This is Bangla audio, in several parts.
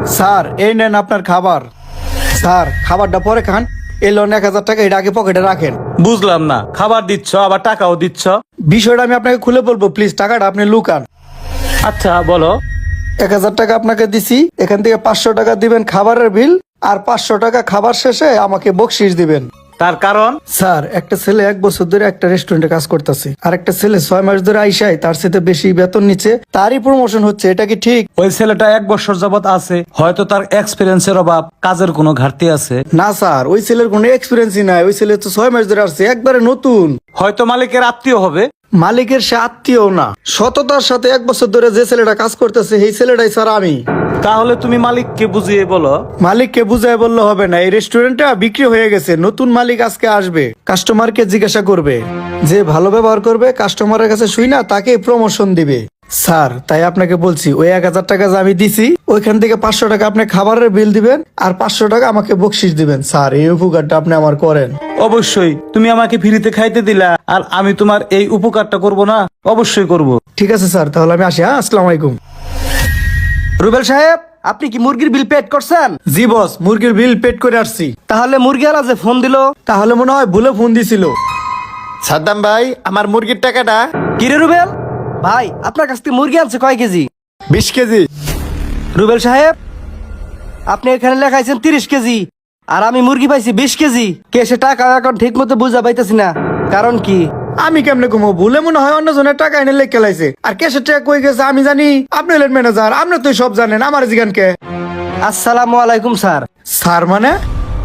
স্যার এই নেন আপনার খাবার। স্যার খাবারটা পরে খান, এই লোন 1000 টাকা এটা আগে পকেটে রাখেন। বুঝলাম না, খাবার দিচ্ছ আবার টাকাও দিচ্ছ। বিষয়টা আমি আপনাকে খুলে বলবো, প্লিজ টাকাটা আপনি লুকান। আচ্ছা বলো। 1000 টাকা আপনাকে দিছি, এখান থেকে 500 টাকা দিবেন খাবারের বিল, আর 500 টাকা খাবার শেষে আমাকে বকশিস দিবেন। তার কারণ? স্যার একটা ছেলে 1 বছর ধরে একটা রেস্টুরেন্টে কাজ করতেছে, আর একটা ছেলে 6 মাস ধরে আইসায় তার সাথে বেশি বেতন নিচ্ছে, তারই প্রমোশন হচ্ছে, এটা কি ঠিক? ওই ছেলেটা 1 বছর যাবত আছে, হয়তো তার এক্সপিরিয়েন্সের অভাব, কাজের কোনো ঘাটতি আছে। না স্যার, ওই ছেলের কোনো এক্সপিরিয়েন্সই নাই, ওই ছেলে তো 6 মাস ধরে আসছে, একবারে নতুন। হয়তো মালিকের আত্মীয় হবে। মালিকের সে আত্মীয় না, সততার সাথে 1 বছর ধরে যে ছেলেটা কাজ করতেছে এই ছেলেটাই স্যার আমি। তাহলে তুমি মালিককে বুঝিয়ে বলো। মালিককে বুঝায় বললে হবে না, এই রেস্টুরেন্টটা বিক্রি হয়ে গেছে, নতুন মালিক আজকে আসবে, কাস্টমারকে জিজ্ঞাসা করবে, যে ভালো ব্যবহার করবে কাস্টমারের কাছে শুই না তাকে প্রমোশন দিবে। স্যার তাই আপনাকে বলছি, ওই 1000 টাকা যে আমি দিছি ওইখান থেকে 500 টাকা আপনি খাবারের বিল দিবেন, আর 500 টাকা আমাকে বকশিস দিবেন। স্যার এই উপকারটা আপনি আমার করেন। অবশ্যই, তুমি আমাকে ফ্রিতে খাইতে দিলা, আর আমি তোমার এই উপকারটা করব না? অবশ্যই করব। ঠিক আছে স্যার, তাহলে আমি আসি। হ্যাঁ, আসসালামু আলাইকুম। রুবেল সাহেব, আপনি কি মুরগির বিল পেড করছেন? জি বস, মুরগির বিল পেড করে আসছি। তাহলে মুরগিওয়ালা যে ফোন দিল, তাহলে মনে হয় ভুলে ফোন দিছিল। সাদ্দাম ভাই, আমার মুরগির টাকাটা। কিরে রুবেল ভাই, আপনার কাছ থেকে মুরগি আনছে কয় কেজি? 20 কেজি। রুবেল সাহেব, আপনি এখানে লেখাইছেন 30 কেজি, আর আমি মুরগি পাইছি 20 কেজি। কে সে টাকা এখন ঠিক মতো বুঝা পাইতেছি না, কারণ কি? আমি কেমনে কমো, ভুলে মনে হয় অন্য জনের টাকা এনে লেখ খেলাইছে, আর ক্যাশের টাকা কই গেছে আমি জানি, আপনি হলেন ম্যানেজার, আপনি তো সব জানেন, আমার জিগান কে? আসসালামু আলাইকুম স্যার। স্যার মানে?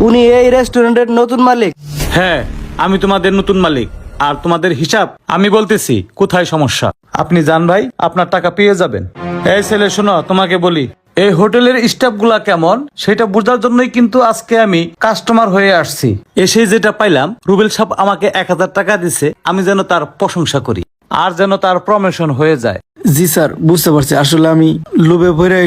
উনি এই রেস্টুরেন্টের নতুন মালিক। হ্যাঁ, আমি তোমাদের নতুন মালিক, আর তোমাদের হিসাব আমি বলতেছি কোথায় সমস্যা। আপনি যান ভাই, আপনার টাকা পেয়ে যাবেন। এই ছেলে শোনো, তোমাকে বলি, এই হোটেলের স্টাফ গুলা কেমন সেটা বোঝার জন্যই কিন্তু আজকে আমি কাস্টমার হয়ে আসছি। এসে যেটা পাইলাম, রুবেল সাহেব আমাকে 1000 টাকা দিছে, আমি যেন তার প্রশংসা করি, আর যেন তার প্রমোশন হয়ে যায়। জি স্যার, বুঝতে পারছি, আসলে আমি লোভে পড়ে